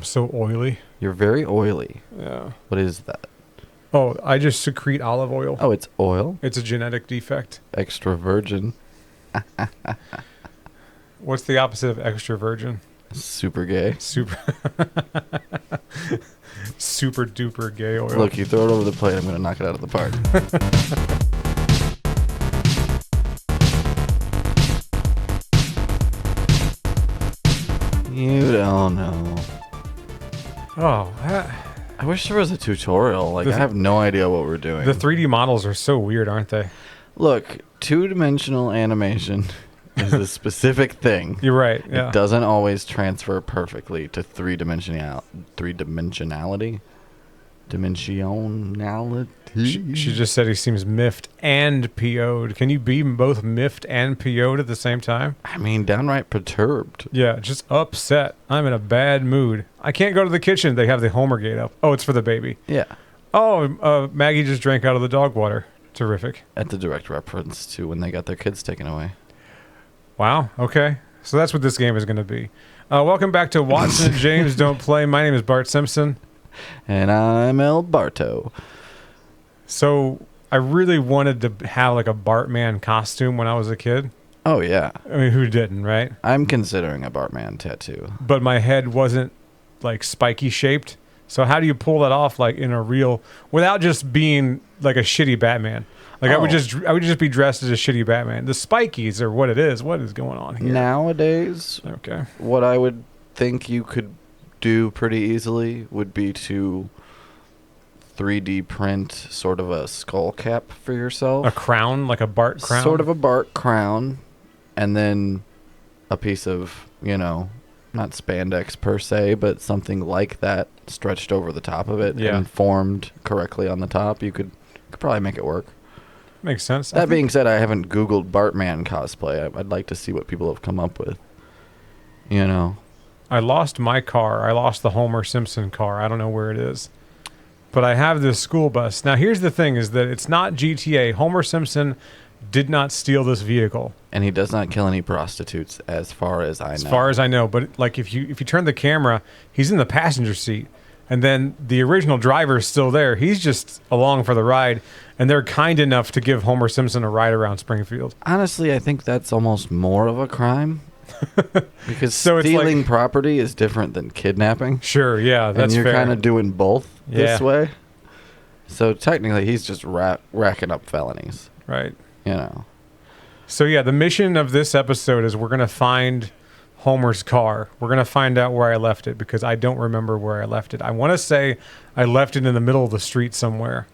I'm so oily. You're very oily. Yeah. What is that? Oh, I just secrete olive oil. Oh, it's oil? It's a genetic defect. Extra virgin. What's the opposite of extra virgin? Super gay. Super duper gay oil. Look, you throw it over the plate, I'm going to knock it out of the park. You don't know. Oh, I wish there was a tutorial. Like, I have no idea what we're doing. the 3D models are so weird, aren't they? Look, two-dimensional animation is a specific thing. You're right. Yeah. It doesn't always transfer perfectly to three-dimensionality. Dimensionality. She just said he seems miffed and PO'd. Can you be both miffed and PO'd at the same time? I mean, downright perturbed. Yeah, just upset. I'm in a bad mood. I can't go to the kitchen. They have the Homer gate up. Oh, it's for the baby. Yeah. Oh, Maggie just drank out of the dog water. Terrific. At the direct reference to when they got their kids taken away. Wow. Okay. So that's what this game is going to be. Welcome back to Watson and James Don't Play. My name is Bart Simpson. And I'm El Barto. So I really wanted to have like a Bartman costume when I was a kid. Oh, yeah. I mean, who didn't, right? I'm considering a Bartman tattoo. But my head wasn't like spiky shaped. So how do you pull that off like in a real, without just being like a shitty Batman? Like I would just be dressed as a shitty Batman. The spikies are what it is. What is going on here? Nowadays, Okay. what I would think you could do pretty easily would be to 3D print sort of a skull cap for yourself. A crown, like a Bart crown? Sort of a Bart crown. And then a piece of, not spandex per se, but something like that stretched over the top of it and formed correctly on the top. You could probably make it work. Makes sense. That being said, I haven't Googled Bartman cosplay. I'd like to see what people have come up with. I lost my car. I lost the Homer Simpson car. I don't know where it is. But I have this school bus. Now, here's the thing, is that it's not GTA. Homer Simpson did not steal this vehicle. And he does not kill any prostitutes, as far as I know. As far as I know. But, like, if you turn the camera, he's in the passenger seat. And then the original driver is still there. He's just along for the ride. And they're kind enough to give Homer Simpson a ride around Springfield. Honestly, I think that's almost more of a crime. Because So it's stealing like, property is different than kidnapping. Sure, yeah, that's fair. And you're kind of doing both this way. So technically, he's just racking up felonies. Right. So yeah, the mission of this episode is we're going to find Homer's car. We're going to find out where I left it because I don't remember where I left it. I want to say I left it in the middle of the street somewhere.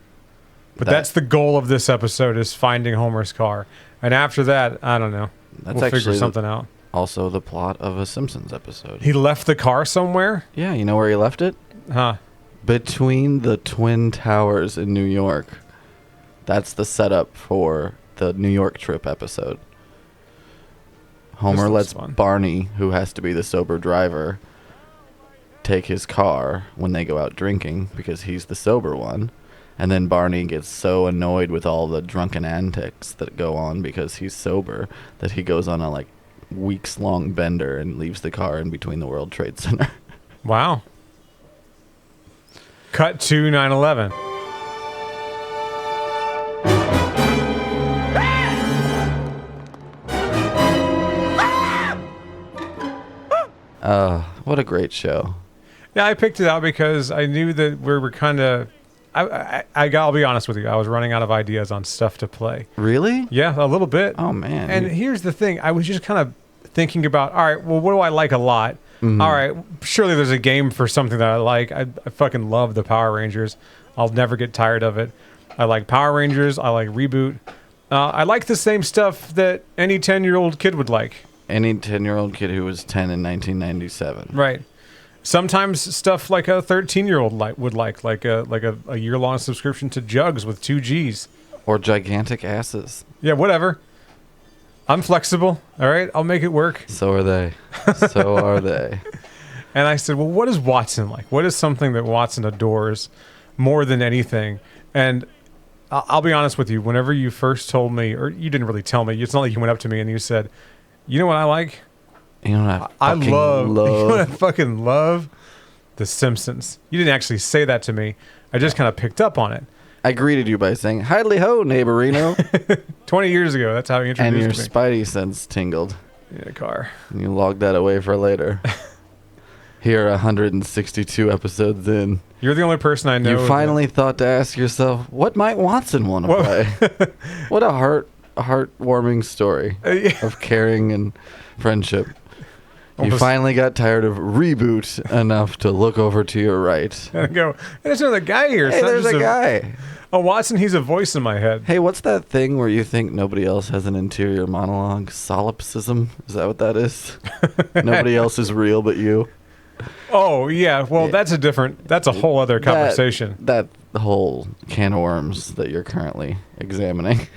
But that's the goal of this episode, is finding Homer's car. And after that, I don't know. We'll figure something out. Also the plot of a Simpsons episode. He left the car somewhere? Yeah, you know where he left it? Huh. Between the Twin Towers in New York. That's the setup for the New York trip episode. Homer lets Barney, who has to be the sober driver, take his car when they go out drinking because he's the sober one. And then Barney gets so annoyed with all the drunken antics that go on because he's sober that he goes on a weeks-long bender and leaves the car in between the World Trade Center. Wow. Cut to 9/11. What a great show. Yeah, I picked it out because I knew that we were kind of... I'll be honest with you. I was running out of ideas on stuff to play. Really? Yeah, a little bit. Oh, man. And here's the thing. I was just kind of thinking about, all right, well, what do I like a lot? Mm-hmm. All right, surely there's a game for something that I like. I fucking love the Power Rangers. I'll never get tired of it. I like Power Rangers. I like Reboot. I like the same stuff that any 10-year-old kid would like. Any 10-year-old kid who was 10 in 1997. Right. Sometimes stuff like a 13-year-old would like a year-long subscription to Jugs with 2 Gs. Or gigantic asses. Yeah, whatever. I'm flexible, all right? I'll make it work. So are they. So are they. And I said, well, what is Watson like? What is something that Watson adores more than anything? And I'll be honest with you. Whenever you first told me, or you didn't really tell me, it's not like you went up to me and you said, you know what I like? You know what I love. You know what I fucking love? The Simpsons. You didn't actually say that to me. I just kind of picked up on it. I greeted you by saying, "Hidely ho, neighborino." 20 years ago, that's how he And your introduced me. spidey sense tingled. In a car. And you logged that away for later. Here, 162 episodes in. You're the only person I know. You finally thought to ask yourself, what might Watson want to play? What a heartwarming story Yeah. of caring and friendship. You Almost- finally got tired of reboot enough to look over to your right. And go, hey, there's another guy here. It's Hey, not there's just a guy. Oh, Watson, he's a voice in my head. Hey, what's that thing where you think nobody else has an interior monologue? Solipsism? Is that what that is? Nobody else is real but you? Oh, yeah. Well, Yeah. that's a whole other conversation. That whole can of worms that you're currently examining.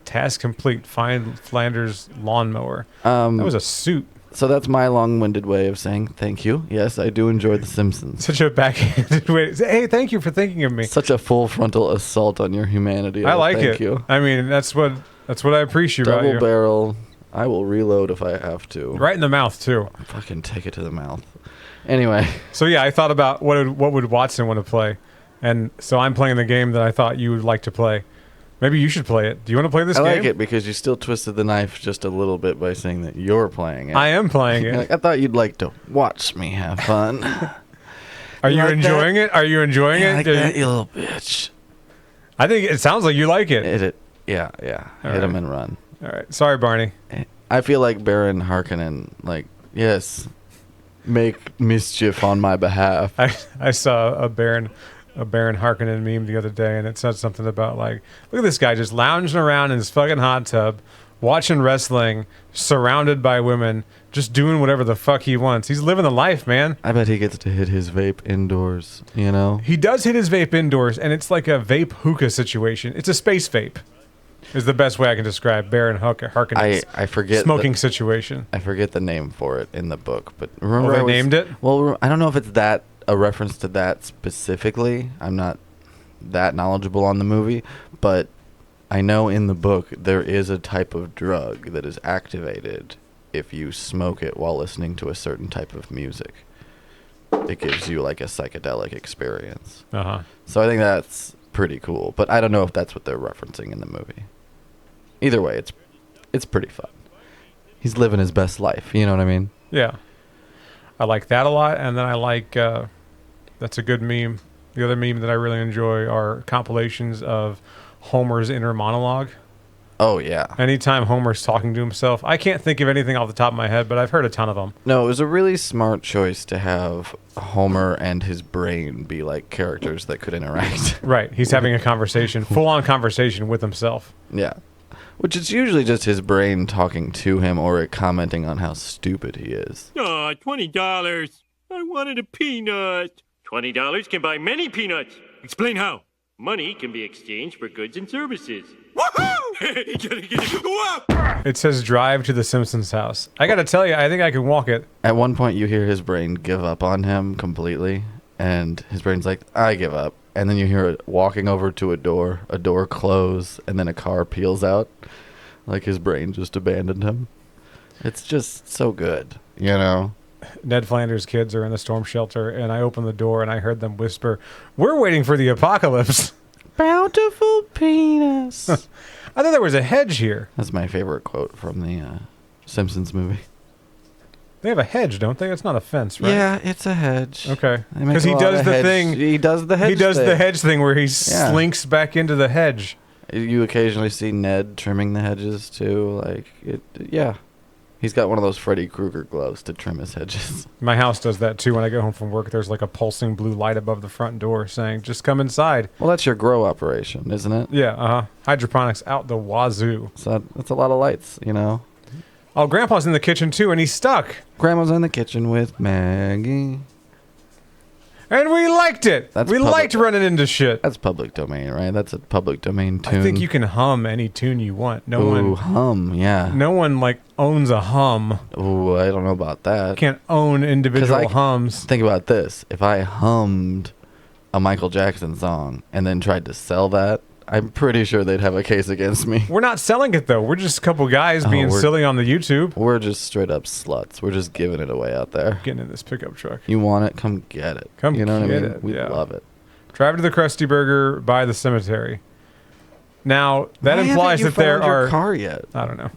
Task complete. Find Flanders lawnmower. That That was a suit. So that's my long-winded way of saying thank you. Yes, I do enjoy The Simpsons. Such a backhanded way. Hey, thank you for thinking of me. Such a full frontal assault on your humanity. I like thank it. you. I mean, that's what I appreciate about Double you. barrel. I will reload if I have to. Right in the mouth too. Fucking take it to the mouth. Anyway, So yeah, I thought about what would Watson want to play, and so I'm playing the game that I thought you would like to play. Maybe you should play it. Do you want to play this I game? like it because you still twisted the knife just a little bit by saying that you're playing it. I am playing You're it. like, I thought you'd like to watch me have fun. Are you like enjoying it? Are you enjoying it? like that, you little bitch. I think it sounds like you like it. Hit it. Yeah. All Hit him right. and run. All right. Sorry, Barney. I feel like Baron Harkonnen, like, yes, make mischief on my behalf. I saw a Baron Harkonnen meme the other day, and it said something about like, look at this guy just lounging around in his fucking hot tub, watching wrestling, surrounded by women, just doing whatever the fuck he wants. He's living the life, man. I bet he gets to hit his vape indoors, you know? He does hit his vape indoors, and it's like a vape hookah situation. It's a space vape, is the best way I can describe Baron Harkonnen's I forget smoking situation. I forget the name for it in the book, but remember Oh, they I was- named it? Well, I don't know if it's that a reference to that specifically. I'm not that knowledgeable on the movie, but I know in the book there is a type of drug that is activated if you smoke it while listening to a certain type of music. It gives you like a psychedelic experience. Uh-huh. So I think that's pretty cool, but I don't know if that's what they're referencing in the movie. Either way, it's pretty fun. He's living his best life, you know what I mean? Yeah. I like that a lot, and then I like that's a good meme. The other meme that I really enjoy are compilations of Homer's inner monologue. Oh yeah. Anytime Homer's talking to himself, I can't think of anything off the top of my head, but I've heard a ton of them. No, it was a really smart choice to have Homer and his brain be like characters that could interact. Right. He's having a conversation, full-on conversation with himself. Yeah. Which is usually just his brain talking to him or commenting on how stupid he is. Aw, $20. I wanted a peanut. $20 can buy many peanuts. Explain how. Money can be exchanged for goods and services. Woohoo! It says drive to the Simpsons house. I got to tell you, I think I can walk it. At one point, you hear his brain give up on him completely, and his brain's like, I give up. And then you hear it walking over to a door close, and then a car peels out. Like his brain just abandoned him. It's just so good, you know? Ned Flanders' kids are in the storm shelter, and I opened the door and I heard them whisper, "We're waiting for the apocalypse." Bountiful penis. I thought there was a hedge here. That's my favorite quote from the Simpsons movie. They have a hedge, don't they? It's not a fence, right? Yeah, it's a hedge. Okay. They make Because a he lot does of the hedge- thing. He does the hedge. He does the thing. hedge thing where he slinks back into the hedge. You occasionally see Ned trimming the hedges too. Like it, yeah. He's got one of those Freddy Krueger gloves to trim his hedges. My house does that too. When I go home from work, there's like a pulsing blue light above the front door saying, "Just come inside." Well, that's your grow operation, isn't it? Yeah, hydroponics out the wazoo. So that's a lot of lights, you know. Oh, Grandpa's in the kitchen too, and he's stuck. Grandma's in the kitchen with Maggie. And we liked it. That's We public- liked running into shit. That's public domain, right? That's a public domain tune. I think you can hum any tune you want. No Ooh, one, hum, yeah. no one like owns a hum. Ooh, I don't know about that. Can't own individual hums. Think about this. If I hummed a Michael Jackson song and then tried to sell that, I'm pretty sure they'd have a case against me. We're not selling it though. We're just a couple guys being silly on the YouTube. We're just straight up sluts. We're just giving it away out there. Getting in this pickup truck. You want it? Come get it. Come you know get what I mean? it. We Yeah. love it. Drive to the Krusty Burger by the cemetery. Now that Why implies haven't you that there found your are. car yet? I don't know.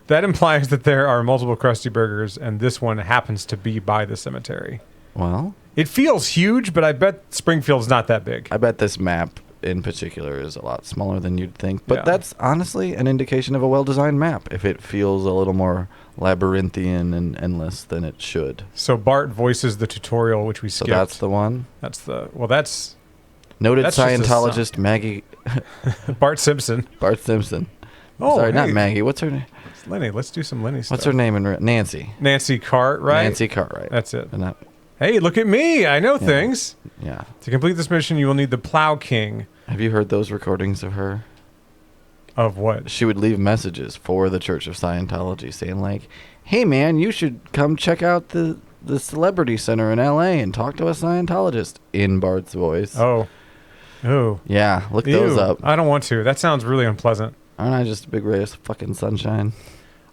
That implies that there are multiple Krusty Burgers, and this one happens to be by the cemetery. Well, It feels huge, but I bet Springfield's not that big. I bet this map in particular is a lot smaller than you'd think. But Yeah. that's honestly an indication of a well-designed map. If it feels a little more labyrinthian and endless than it should. So Bart voices the tutorial, which we So skipped. that's the one. That's Noted That's just a Scientologist Maggie Bart Simpson. Bart Simpson. Oh, Sorry, not hey, Maggie. What's her name? Lenny. Let's do some Lenny stuff. What's her name in Nancy? Nancy Cartwright. Nancy Cartwright. That's it. And that, Hey, look at me. I know things. yeah. To complete this mission, you will need the Plow King. Have you heard those recordings of her? Of what? She would leave messages for the Church of Scientology saying like, "Hey man, you should come check out the Celebrity Center in LA and talk to a Scientologist," in Bart's voice. Oh. Ooh. Yeah, look those Ew. up. I don't want to. That sounds really unpleasant. Aren't I just a big ray of fucking sunshine?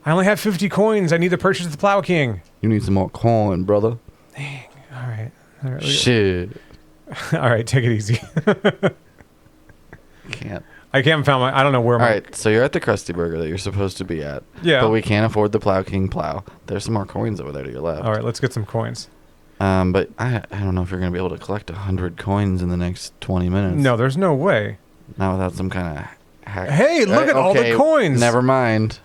I only have 50 coins. I need to purchase the Plow King. You need some more coin, brother. All right. All right. Shit. All right. Take it easy. Can't. I can't find my. I don't know where All my. right, so you're at the Krusty Burger that you're supposed to be at. Yeah. But we can't afford the Plow King plow. There's some more coins over there to your left. All right. Let's get some coins. But I don't know if you're going to be able to collect 100 coins in the next 20 minutes. No, there's no way. Not without some kind of hack. Hey, look at all the coins. Never mind.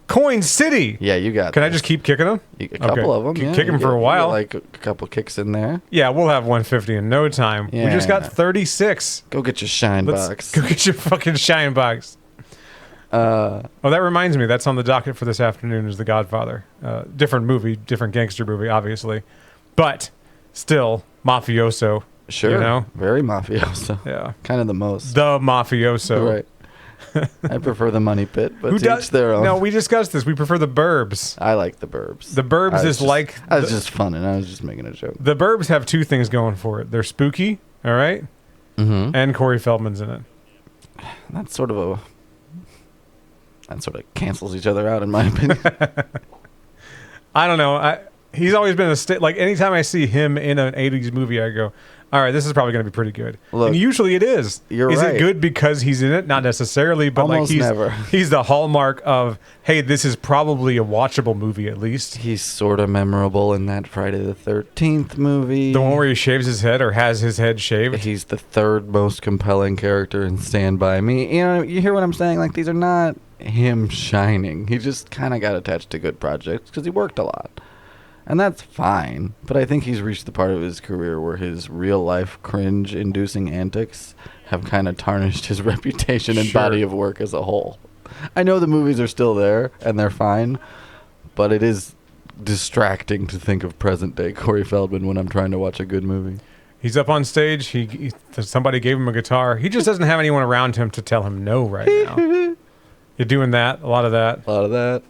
Coin City. Yeah, you got Can I this. just keep kicking them? A couple of them. Keep Yeah, kicking you for a get while. like a couple kicks in there. Yeah, we'll have 150 in no time. We just got Yeah. 36. Go get your shine Let's box. go get your fucking shine box. Oh, that reminds me. That's on the docket for this afternoon is The Godfather. Different movie, different gangster movie, obviously. But still, mafioso. Sure. You know? Very mafioso. Yeah. Kind of the most. The mafioso. Right. I prefer the money pit, but Who to does each their own. No, we discussed this. We prefer the Burbs. I like the Burbs. The Burbs is like I was just funning. I was just making a joke. the Burbs have two things going for it. They're spooky, all right? Mm-hmm. And Corey Feldman's in it. That sort of cancels each other out, in my opinion. I don't know. He's always been like anytime I see him in an 80s movie, I go, all right, this is probably going to be pretty good. Look, and usually it is. You're is right. it good because he's in it? Not necessarily, but Almost like never. he's the hallmark of, hey, this is probably a watchable movie at least. He's sort of memorable in that Friday the 13th movie. The one where he shaves his head or has his head shaved. He's the third most compelling character in Stand By Me. You know, you hear what I'm saying? Like, these are not him shining. He just kind of got attached to good projects because he worked a lot. And that's fine. But I think he's reached the part of his career where his real-life cringe-inducing antics have kind of tarnished his reputation and Sure. body of work as a whole. I know the movies are still there, and they're fine, but it is distracting to think of present-day Corey Feldman when I'm trying to watch a good movie. He's up on stage. Somebody gave him a guitar. He just doesn't have anyone around him to tell him no right now. You're doing that. A lot of that. A lot of that.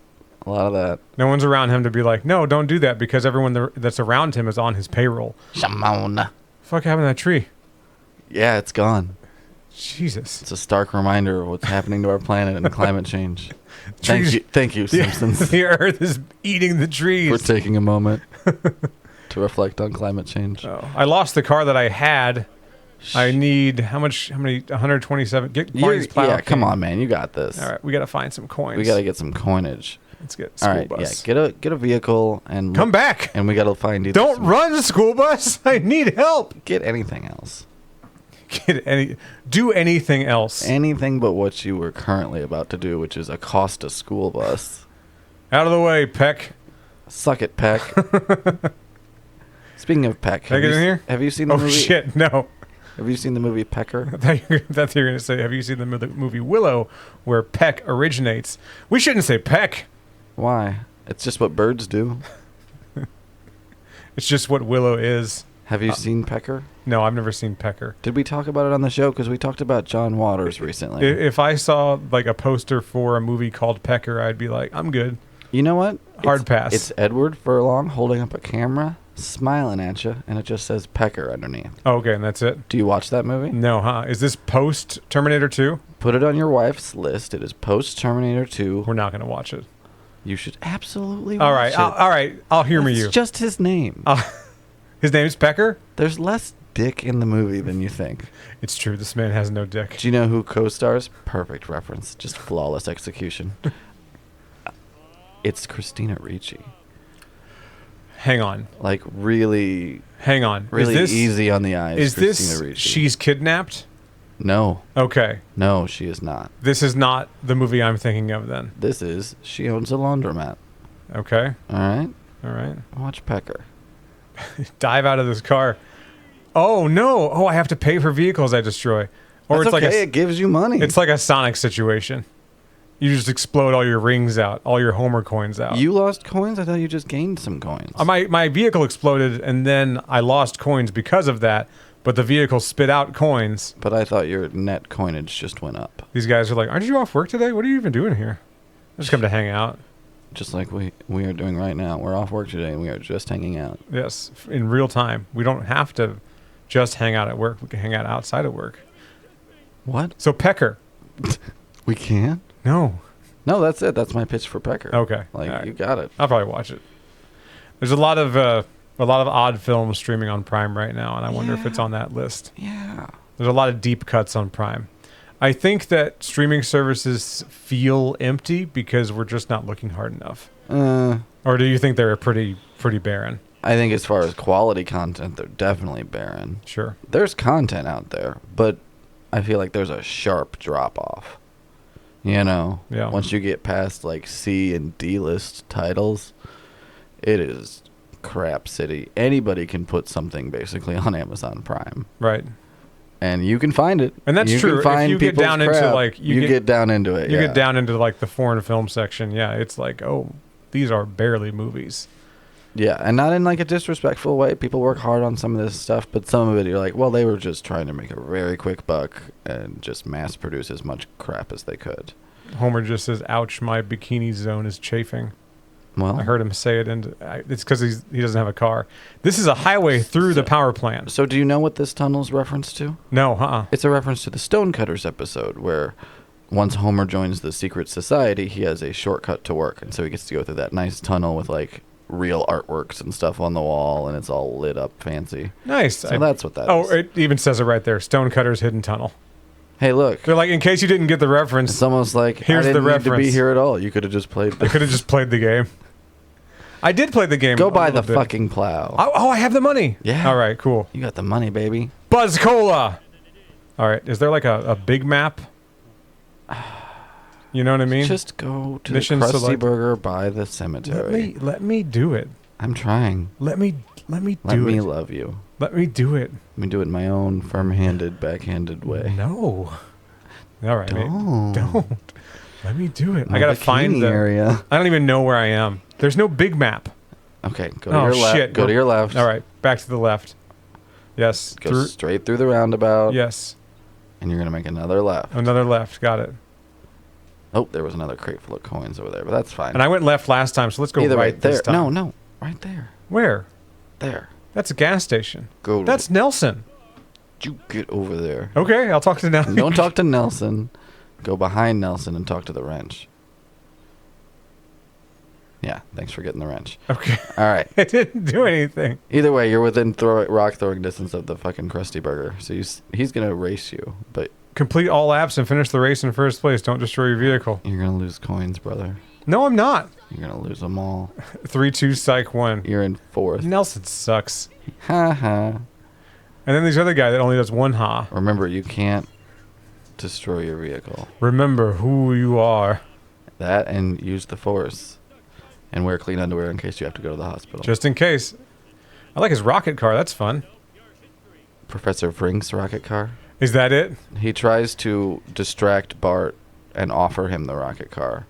A lot of that. No one's around him to be like, no, don't do that because everyone that's around him is on his payroll. Shimon. Fuck happened to that tree? Yeah, it's gone. Jesus. It's a stark reminder of what's happening to our planet and climate change. Trees- Thank you, Simpsons, The earth is eating the trees. for taking a moment to reflect on climate change. Oh, I lost the car that I had. I need how many 127 get Barney's Plow Yeah, King. come on, man, you got this. All right, we got to find some coins. We got to get some coinage. Let's get All school right, bus. yeah, get a vehicle and Come back. and we got to find either Don't some- run, school bus. I need help. Get anything else. Do anything else. Anything but what you were currently about to do, which is accost a school bus. Out of the way, Peck. Suck it, Peck. Speaking of Peck, Can I get in here? Have you seen the Oh movie? shit, no. Have you seen the movie Pecker? I thought you were going to say, have you seen the movie Willow, where Peck originates? We shouldn't say Peck. Why? It's just what birds do. It's just what Willow is. Have you seen Pecker? No, I've never seen Pecker. Did we talk about it on the show? Because we talked about John Waters recently. If I saw like a poster for a movie called Pecker, I'd be like, I'm good. You know what? Hard pass. It's Edward Furlong holding up a camera smiling at you, and it just says Pecker underneath. Oh, okay, and that's it? Do you watch that movie? No, huh? Is this post Terminator 2? Put it on your wife's list. It is post Terminator 2. We're not going to watch it. You should absolutely watch All right, it. all right. I'll humor you. It's just his name. His name's Pecker? There's less dick in the movie than you think. It's true. This man has no dick. Do you know who co-stars? Perfect reference. Just flawless execution. It's Christina Ricci. Hang on. Like, really... Hang on. Really is this, easy on the eyes, Is Christina this Ricci. She's Kidnapped? No. Okay. No, she is not. This is not the movie I'm thinking of then. This is She Owns a Laundromat. Okay. All right? All right. Watch Pecker. Dive out of this car. Oh, no. Oh, I have to pay for vehicles I destroy. Or That's it's okay. like It gives you money. it's like a Sonic situation. You just explode all your rings out, all your Homer coins out. You lost coins? I thought you just gained some coins. My vehicle exploded, and then I lost coins because of that, but the vehicle spit out coins. But I thought your net coinage just went up. These guys are like, aren't you off work today? What are you even doing here? I just come to hang out. Just like we are doing right now. We're off work today and we are just hanging out. Yes, in real time. We don't have to just hang out at work. We can hang out outside of work. What? So Pecker. We can't? No. No, that's it. That's my pitch for Pecker. Okay. Like, All right. you got it. I'll probably watch it. There's a lot of odd films streaming on Prime right now, and I wonder if it's on that list. Yeah. There's a lot of deep cuts on Prime. I think that streaming services feel empty because we're just not looking hard enough. Or do you think they're pretty barren? I think as far as quality content, they're definitely barren. Sure. There's content out there, but I feel like there's a sharp drop-off. You know? Yeah. Once you get past, like, C and D-list titles, it is crap city. Anybody can put something, basically, on Amazon Prime. Right. And you can find it. And that's you true. Can find if you get people's down into crap. like you get down into it. You yeah. get down into like the foreign film section. Yeah, it's like, oh, these are barely movies. Yeah, and not in like a disrespectful way. People work hard on some of this stuff, but some of it you're like, well, they were just trying to make a very quick buck and just mass produce as much crap as they could. Homer just says, "Ouch, my bikini zone is chafing." Well, I heard him say it, and it's because he doesn't have a car. This is a highway through the power plant. so do you know what this tunnel's reference to? No, It's a reference to the Stonecutters episode where once Homer joins the secret society, he has a shortcut to work, and so he gets to go through that nice tunnel with like real artworks and stuff on the wall, and it's all lit up fancy. Nice. So that's what that is. Oh, it even says it right there. Stonecutters Hidden Tunnel. Hey, look. They're like, in case you didn't get the reference, It's almost like Here's I the didn't need to be reference. here at all. You could have just played. I could have just played the game. I did play the game. Go a buy the little bit. fucking plow. Oh, I have the money. Yeah. All right, cool. You got the money, baby. Buzz Cola. All right. Is there like a big map? You know what I mean? Just go to Mission the Krusty select- Burger by the cemetery. let me do it. I'm trying. Let me Let do me it. love you. Let me do it. Let me do it in my own firm-handed, backhanded way. No. All right, mate. Don't. Don't. Let me do it. My I gotta find bikini the area. I don't even know where I am. There's no big map. Okay, go to Oh your left. shit. Go to your left. All right, back to the left. Yes. Go straight through the roundabout. Yes. And you're gonna make another left. Another left. Got it. Oh, there was another crate full of coins over there, but that's fine. And I went left last time, so let's go Either right way, there. this time. No, right there. Where? There. That's a gas station. Go. That's Nelson. You get over there. Okay, I'll talk to Nelson. Don't talk to Nelson. Go behind Nelson and talk to the wrench. Yeah, thanks for getting the wrench. Okay. All right. It didn't do anything. Either way, you're within rock throwing distance of the fucking Krusty Burger, so he's gonna race you, but Complete all laps and finish the race in first place. Don't destroy your vehicle. you're gonna lose coins, brother. No, I'm not. You're gonna lose them all. 3-2 psych 1. You're in fourth. Nelson sucks. Ha ha. And then there's other guy that only does one ha. Remember, you can't destroy your vehicle. Remember who you are. That and use the force, and wear clean underwear in case you have to go to the hospital. Just in case. I like his rocket car. That's fun. Professor Frink's rocket car. Is that it? He tries to distract Bart and offer him the rocket car,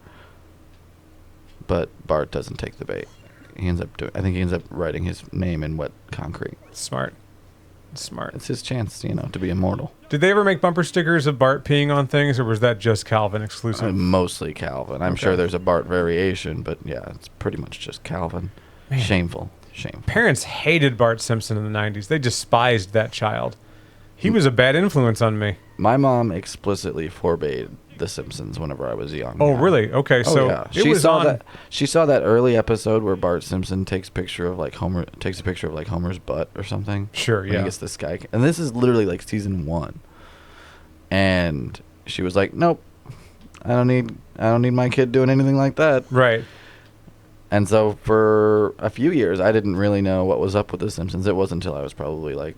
but Bart doesn't take the bait. I think he ends up writing his name in wet concrete. Smart. Smart. It's his chance, to be immortal. Did they ever make bumper stickers of Bart peeing on things, or was that just Calvin exclusive? Mostly Calvin. I'm Okay. sure there's a Bart variation, but yeah, it's pretty much just Calvin. Man. Shameful. Shameful. Parents hated Bart Simpson in the 90s. They despised that child. He was a bad influence on me. My mom explicitly forbade The Simpsons whenever I was young. Oh, really? Okay, Oh, so yeah. it She was saw on. that. She saw that early episode where Bart Simpson takes a picture of like Homer's butt or something. Sure, When yeah. he gets the sky, and this is literally like season 1. And she was like, "Nope, I don't need my kid doing anything like that." Right. And so for a few years, I didn't really know what was up with The Simpsons. It wasn't until I was probably like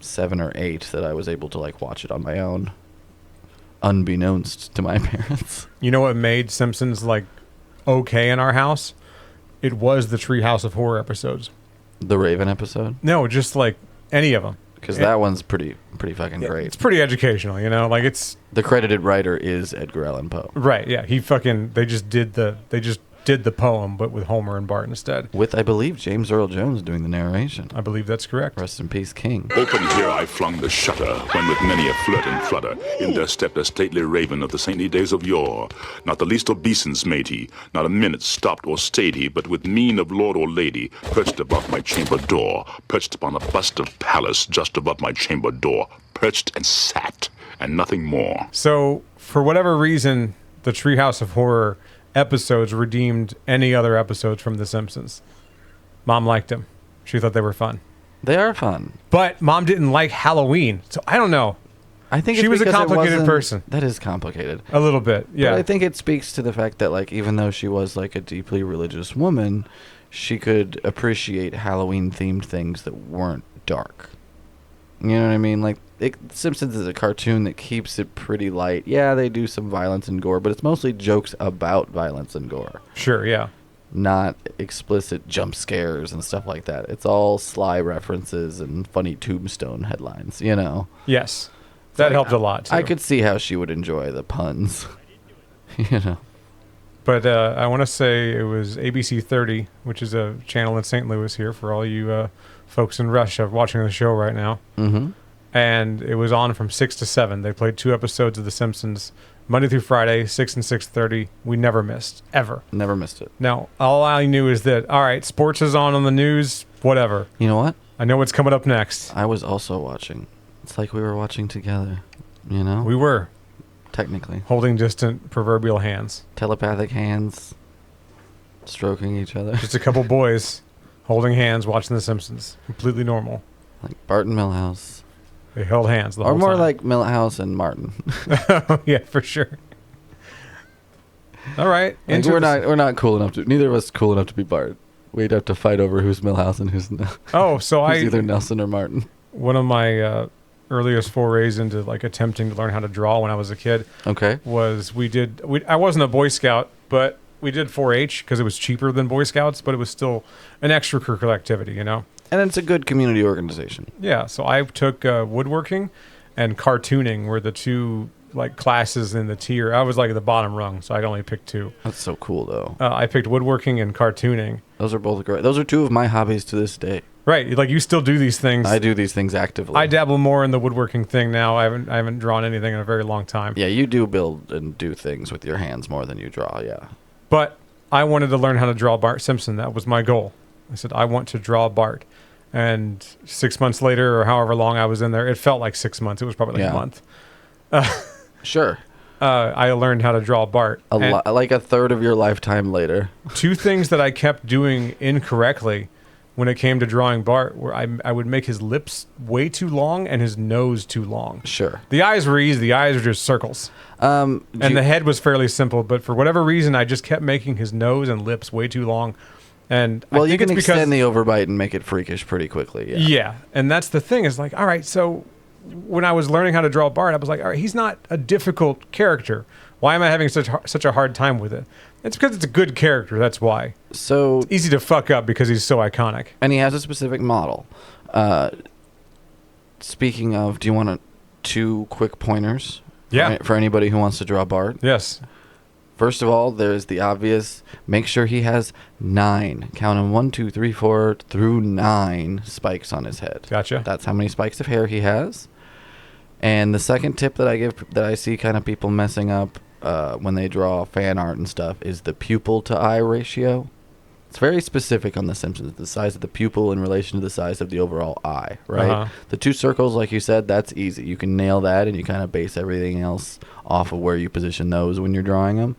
7 or 8 that I was able to like watch it on my own, unbeknownst to my parents. You know what made Simpsons like okay in our house? It was the Treehouse of Horror episodes. The Raven episode, No, just like any of them. because that one's pretty fucking great. It's pretty educational, you know? Like it's The credited writer is Edgar Allan Poe, right, yeah. They just did the poem but with Homer and Bart instead. with, I believe, James Earl Jones doing the narration. I believe that's correct. Rest in peace, King. Open here I flung the shutter, when with many a flirt and flutter, in there stepped a stately raven of the saintly days of yore. Not the least obeisance made he, not a minute stopped or stayed he, but with mien of lord or lady, perched above my chamber door, perched upon a bust of Pallas just above my chamber door, perched and sat, and nothing more. So, for whatever reason, the Treehouse of Horror episodes redeemed any other episodes from The Simpsons. Mom liked them. She thought they were fun. They are fun. But Mom didn't like Halloween. So, I don't know. I think She it's was a because it complicated wasn't- person. That is complicated. A little bit, yeah. But I think it speaks to the fact that, like, even though she was like a deeply religious woman, she could appreciate Halloween-themed things that weren't dark. You know what I mean? Like, Simpsons is a cartoon that keeps it pretty light. Yeah, they do some violence and gore, but it's mostly jokes about violence and gore, Sure, yeah. not explicit jump scares and stuff like that. It's all sly references and funny tombstone headlines, you know? Yes. That like, helped a lot, too. I could see how she would enjoy the puns, you know? But I want to say it was ABC 30, which is a channel in St. Louis here for all you folks in Russia watching the show right now. Mm-hmm. And it was on from 6 to 7. They played 2 episodes of The Simpsons, Monday through Friday, 6 and 6:30. We never missed, ever. Never missed it. Now, all I knew is that, all right, sports is on the news, whatever. You know what? I know what's coming up next. I was also watching. It's like we were watching together, you know? We were Technically. holding distant proverbial hands. Telepathic hands, stroking each other. Just a couple boys holding hands watching The Simpsons. Completely normal. Like Bart and Milhouse. They held hands the Or whole more time. like Milhouse and Martin. Yeah, for sure. All right. Like we're not cool enough to, neither of us cool enough to be Bart. We'd have to fight over who's Milhouse and who's Oh, so who's either Nelson or Martin. one of my earliest forays into like attempting to learn how to draw when I was a kid Okay. was I wasn't a Boy Scout, but we did 4-H because it was cheaper than Boy Scouts, but it was still an extracurricular activity, you know? And it's a good community organization. Yeah, so I took woodworking and cartooning were the 2 like classes in the tier. I was like at the bottom rung, so I'd only pick 2. That's so cool, though. I picked woodworking and cartooning. Those are both great. Those are 2 of my hobbies to this day. Right, like you still do these things. I do these things actively. I dabble more in the woodworking thing now. I haven't drawn anything in a very long time. Yeah, you do build and do things with your hands more than you draw, yeah. But I wanted to learn how to draw Bart Simpson. That was my goal. I said, I want to draw Bart. And 6 months later, or however long I was in there, it felt like 6 months. It was probably like Yeah. a month. Sure. I learned how to draw Bart. And Like a third of your lifetime later. 2 things that I kept doing incorrectly when it came to drawing Bart were I would make his lips way too long and his nose too long. Sure. The eyes were easy. The eyes were just circles. Do And you- the head was fairly simple, but for whatever reason, I just kept making his nose and lips way too long. And I well, you think can it's because extend the overbite and make it freakish pretty quickly. Yeah. yeah, and that's the thing is like, all right, so when I was learning how to draw Bart, I was like, all right, he's not a difficult character. Why am I having such a hard time with it? It's because it's a good character. That's why. So, It's easy to fuck up because he's so iconic. and he has a specific model. Speaking of, do you want 2 quick pointers? Yeah. For anybody who wants to draw Bart. Yes. First of all, there's the obvious. Make sure he has 9. Count them 1, 2, 3, 4 through 9 spikes on his head. Gotcha. That's how many spikes of hair he has. And the second tip that I give, that I see kind of people messing up when they draw fan art and stuff, is the pupil to eye ratio. It's very specific on The Simpsons. The size of the pupil in relation to the size of the overall eye, right? Uh-huh. The 2 circles, like you said, that's easy. You can nail that, and you kind of base everything else off of where you position those when you're drawing them.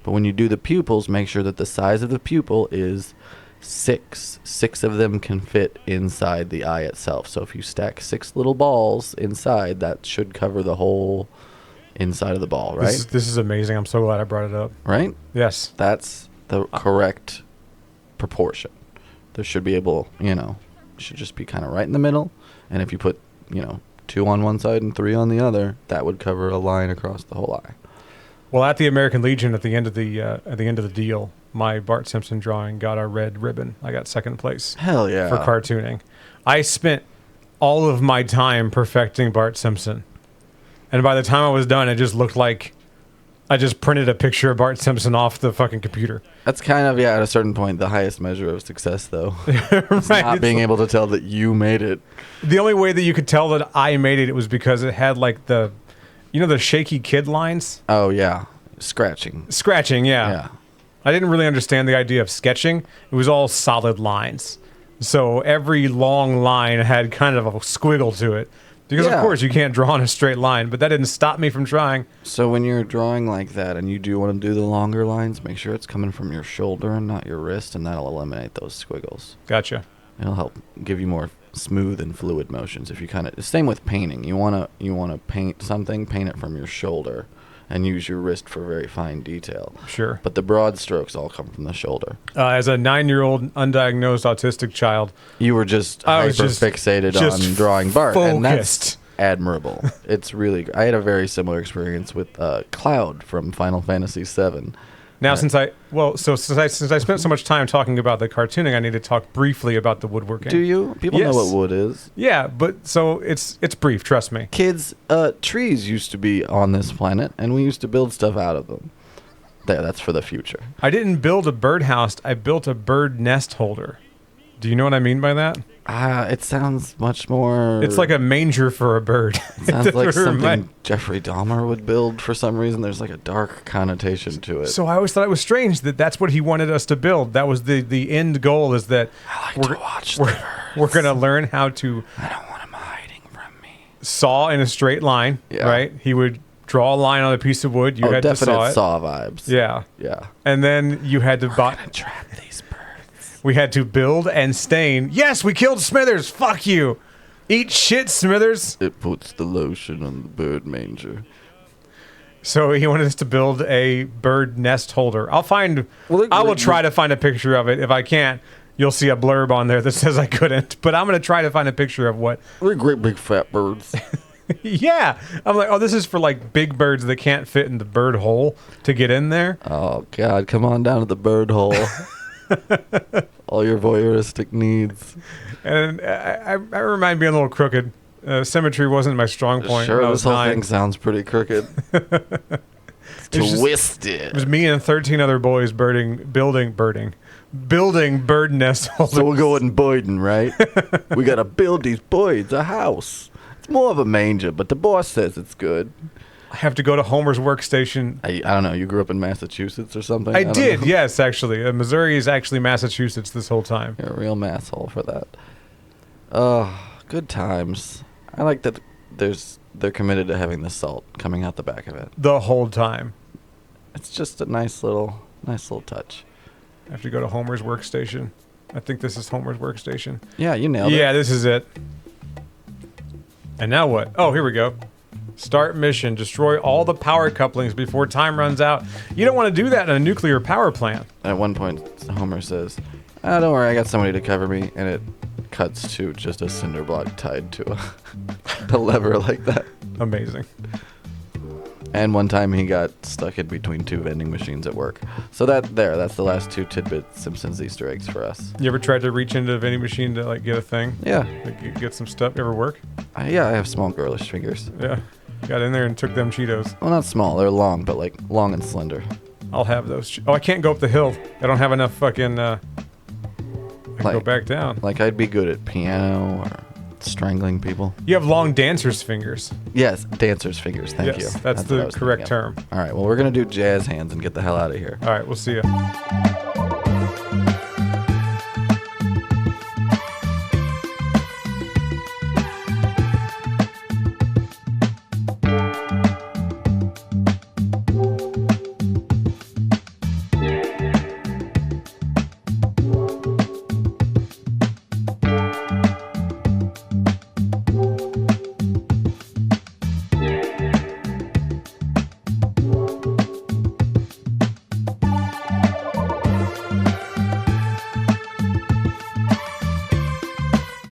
But when you do the pupils, make sure that the size of the pupil is 6. 6 of them can fit inside the eye itself. So if you stack 6 little balls inside, that should cover the whole inside of the ball, right? This is amazing. I'm so glad I brought it up. Right? Yes. That's the correct proportion. There should be should just be kind of right in the middle. And if you put, 2 on one side and 3 on the other, that would cover a line across the whole eye. Well, at the American Legion, at the end of the deal, my Bart Simpson drawing got a red ribbon. I got second place. Hell yeah. For cartooning. I spent all of my time perfecting Bart Simpson. And by the time I was done, it just looked like I just printed a picture of Bart Simpson off the fucking computer. That's kind of, at a certain point, the highest measure of success, though. It's Right, not being able to tell that you made it. The only way that you could tell that I made it was because it had like the shaky kid lines? Oh, yeah. Scratching. Scratching, yeah. Yeah. I didn't really understand the idea of sketching. It was all solid lines. So every long line had kind of a squiggle to it. Because, of course, you can't draw in a straight line, but that didn't stop me from trying. So when you're drawing like that and you do want to do the longer lines, make sure it's coming from your shoulder and not your wrist, and that'll eliminate those squiggles. Gotcha. It'll help give you more smooth and fluid motions. If you same with painting. You wanna paint something, paint it from your shoulder, and use your wrist for very fine detail. Sure. But the broad strokes all come from the shoulder. As a 9-year-old undiagnosed autistic child, You were just I was hyper-fixated just on drawing Bart, and that's focused. admirable. It's really. I had a very similar experience with Cloud from Final Fantasy VII. Now, since I spent so much time talking about the cartooning, I need to talk briefly about the woodworking. Do you? People know Yes. what wood is. Yeah, but so it's brief. Trust me. Kids, trees used to be on this planet, and we used to build stuff out of them. That's for the future. I didn't build a birdhouse. I built a bird nest holder. Do you know what I mean by that? It sounds much more... It's like a manger for a bird. Sounds like That's what it something remind- Jeffrey Dahmer would build for some reason. There's like a dark connotation to it. So I always thought it was strange that that's what he wanted us to build. That was the end goal, is that I like to watch the we're, birds. we're going to learn how to I don't want him hiding from me. saw in a straight line, Yeah. right? He would draw a line on a piece of wood. You had to definite saw it. vibes. Yeah. Yeah. And then you had to buy... Trap these birds. We had to build and stain. Yes, we killed Smithers. Fuck you. Eat shit, Smithers. It puts the lotion on the bird manger. So he wanted us to build a bird nest holder. I will try to find a picture of it. If I can't, you'll see a blurb on there that says I couldn't. But I'm going to try to find a picture of what. They're great big fat birds. Yeah. I'm like, oh, this is for like big birds that can't fit in the bird hole to get in there. Oh, God. Come on down to the bird hole. All your voyeuristic needs. And I remind being a little crooked. Symmetry wasn't my strong point. Sure, when I this was whole 9. thing sounds pretty crooked. It's twisted. It was me and 13 other boys building bird nest holders. So we're going Boyden, right? We gotta build these boys a house. It's more of a manger, but the boss says it's good. I have to go to Homer's workstation. I don't know. You grew up in Massachusetts or something? I don't did, know. yes, actually. Missouri is actually Massachusetts this whole time. You're a real masshole for that. Good times. I like that they're committed to having the salt coming out the back of it. The whole time. It's just a nice little touch. I have to go to Homer's workstation. I think this is Homer's workstation. Yeah, you nailed it. Yeah, this is it. And now what? Oh, here we go. Start mission. Destroy all the power couplings before time runs out. You don't want to do that in a nuclear power plant. At one point, Homer says, "Oh, don't worry, I got somebody to cover me," and it cuts to just a cinder block tied to a lever like that. Amazing. And one time he got stuck in between 2 vending machines at work. So that's the last 2 tidbit Simpsons Easter eggs for us. You ever tried to reach into a vending machine to like get a thing? Yeah. Like, get some stuff? Ever work? I have small girlish fingers. Yeah. Got in there and took them Cheetos. Well, not small. They're long, but like long and slender. I'll have those. Oh, I can't go up the hill. I don't have enough fucking. I can go back down. Like I'd be good at piano or strangling people. You have long dancer's fingers. Yes, dancer's fingers. Thank you. Yes, that's what I the was correct thinking term. of. All right, well, we're going to do jazz hands and get the hell out of here. All right, we'll see you.